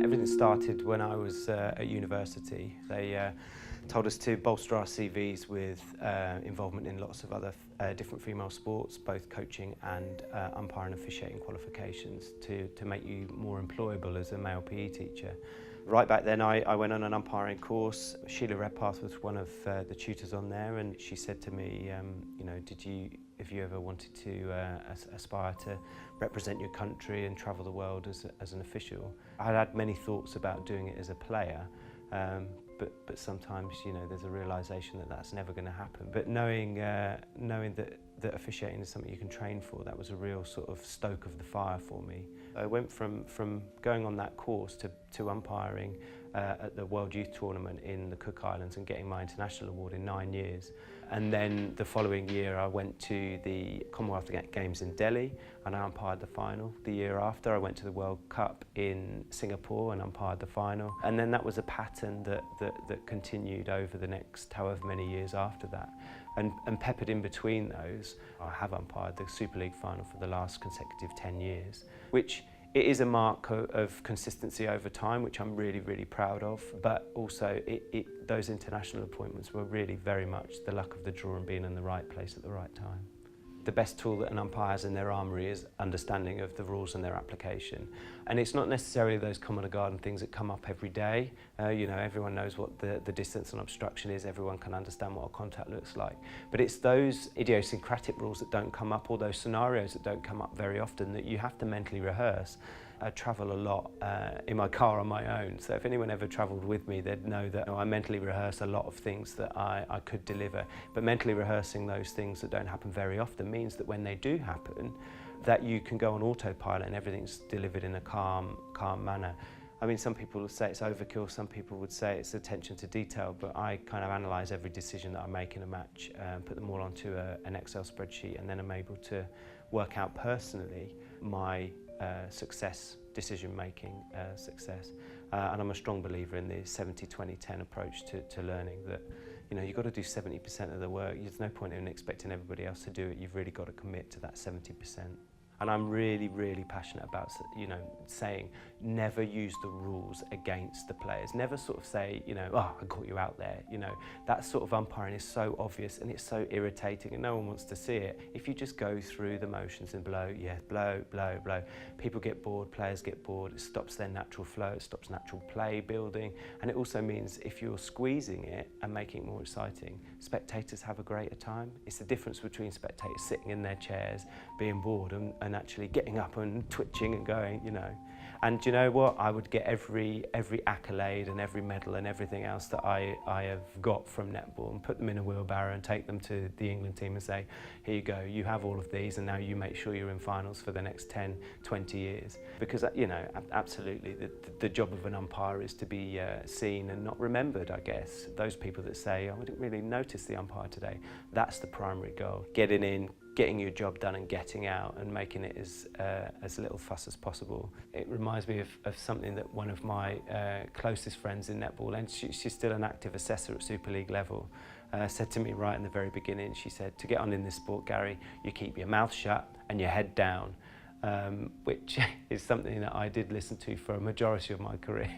Everything started when I was at university. They told us to bolster our CVs with involvement in lots of other different female sports, both coaching and umpiring and officiating qualifications to make you more employable as a male PE teacher. Right back then I went on an umpiring course. Sheelagh Redpath was one of the tutors on there, and she said to me, you know, have you ever wanted to aspire to represent your country and travel the world as an official? I had many thoughts about doing it as a player, but sometimes, you know, there's a realisation that that's never going to happen. But knowing that officiating is something you can train for, that was a real sort of stoke of the fire for me. I went from going on that course to umpiring at the World Youth Tournament in the Cook Islands and getting my international award in 9 years. And then the following year I went to the Commonwealth Games in Delhi and I umpired the final. The year after I went to the World Cup in Singapore and umpired the final. And then that was a pattern that continued over the next however many years after that. And peppered in between those, I have umpired the Super League final for the last consecutive 10 years, which it is a mark of consistency over time, which I'm really, really proud of. But also, those international appointments were really very much the luck of the draw and being in the right place at the right time. The best tool that an umpire has in their armoury is understanding of the rules and their application. And it's not necessarily those common or garden things that come up every day. You know, everyone knows what the distance and obstruction is, everyone can understand what a contact looks like. But it's those idiosyncratic rules that don't come up, or those scenarios that don't come up very often, that you have to mentally rehearse. I travel a lot in my car on my own, so if anyone ever travelled with me, they'd know that I mentally rehearse a lot of things that I could deliver. But mentally rehearsing those things that don't happen very often means that when they do happen, that you can go on autopilot and everything's delivered in a calm manner. I mean, some people would say it's overkill, some people would say it's attention to detail, but I kind of analyse every decision that I make in a match, put them all onto an Excel spreadsheet, and then I'm able to work out personally my decision-making success. And I'm a strong believer in the 70-20-10 approach to learning, that, you know, you've got to do 70% of the work. There's no point in expecting everybody else to do it. You've really got to commit to that 70%. And I'm really, really passionate about, you know, saying never use the rules against the players. Never sort of say, you know, oh, I caught you out there. You know, that sort of umpiring is so obvious and it's so irritating and no one wants to see it. If you just go through the motions and blow, yeah, blow, blow, blow, people get bored, players get bored, it stops their natural flow, it stops natural play building. And it also means if you're squeezing it and making it more exciting, spectators have a greater time. It's the difference between spectators sitting in their chairs, being bored, and actually getting up and twitching and going, you know. And do you know what? I would get every accolade and every medal and everything else that I have got from netball and put them in a wheelbarrow and take them to the England team and say, here you go, you have all of these and now you make sure you're in finals for the next 10, 20 years. Because, you know, absolutely, the job of an umpire is to be seen and not remembered, I guess. Those people that say, oh, I didn't really notice the umpire today, that's the primary goal. Getting in, getting your job done and getting out and making it as little fuss as possible. It reminds me of something that one of my closest friends in netball, and she's still an active assessor at Super League level, said to me right in the very beginning. She said, to get on in this sport, Gary, you keep your mouth shut and your head down, which is something that I did listen to for a majority of my career.